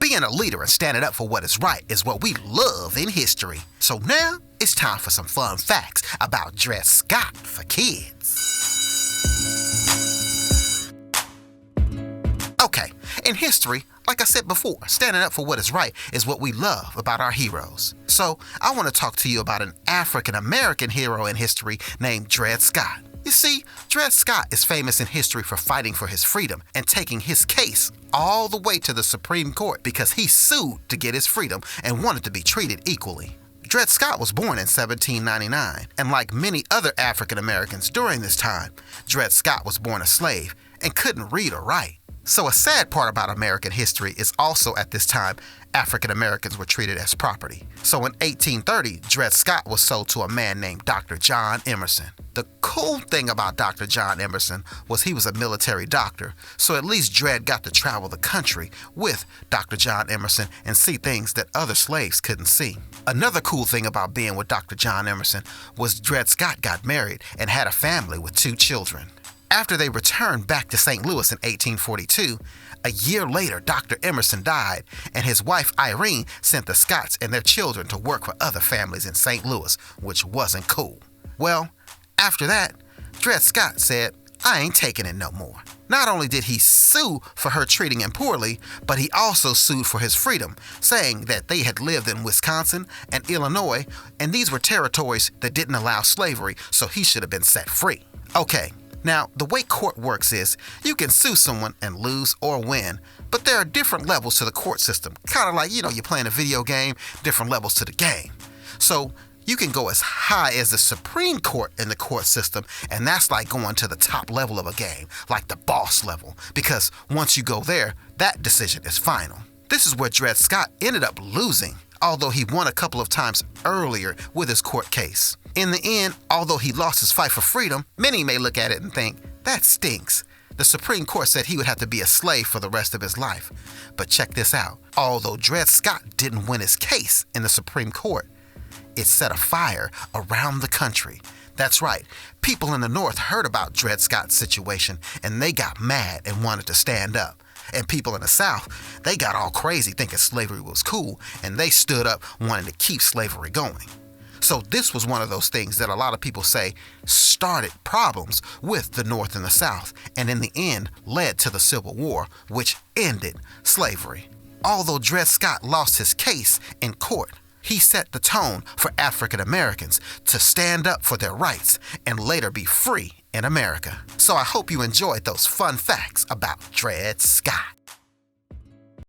Being a leader and standing up for what is right is what we love in history. So now it's time for some fun facts about Dred Scott for kids. Okay, in history, like I said before, standing up for what is right is what we love about our heroes. So I want to talk to you about an African-American hero in history named Dred Scott. You see, Dred Scott is famous in history for fighting for his freedom and taking his case all the way to the Supreme Court because he sued to get his freedom and wanted to be treated equally. Dred Scott was born in 1799, and like many other African Americans during this time, Dred Scott was born a slave and couldn't read or write. So a sad part about American history is also at this time, African Americans were treated as property. So in 1830, Dred Scott was sold to a man named Dr. John Emerson. The cool thing about Dr. John Emerson was he was a military doctor, so at least Dred got to travel the country with Dr. John Emerson and see things that other slaves couldn't see. Another cool thing about being with Dr. John Emerson was Dred Scott got married and had a family with 2 children. After they returned back to St. Louis in 1842, a year later, Dr. Emerson died, and his wife Irene sent the Scotts and their children to work for other families in St. Louis, which wasn't cool. Well, after that, Dred Scott said, "I ain't taking it no more." Not only did he sue for her treating him poorly, but he also sued for his freedom, saying that they had lived in Wisconsin and Illinois, and these were territories that didn't allow slavery, so he should have been set free. Okay. Now, the way court works is you can sue someone and lose or win, but there are different levels to the court system. Kind of like, you're playing a video game, different levels to the game. So you can go as high as the Supreme Court in the court system, and that's like going to the top level of a game, like the boss level, because once you go there, that decision is final. This is where Dred Scott ended up losing, although he won a couple of times earlier with his court case. In the end, although he lost his fight for freedom, many may look at it and think, that stinks. The Supreme Court said he would have to be a slave for the rest of his life. But check this out. Although Dred Scott didn't win his case in the Supreme Court, it set a fire around the country. That's right. People in the North heard about Dred Scott's situation, and they got mad and wanted to stand up. And people in the South, they got all crazy thinking slavery was cool, and they stood up wanting to keep slavery going. So this was one of those things that a lot of people say started problems with the North and the South, and in the end led to the Civil War, which ended slavery. Although Dred Scott lost his case in court, he set the tone for African Americans to stand up for their rights and later be free in America. So I hope you enjoyed those fun facts about Dred Scott.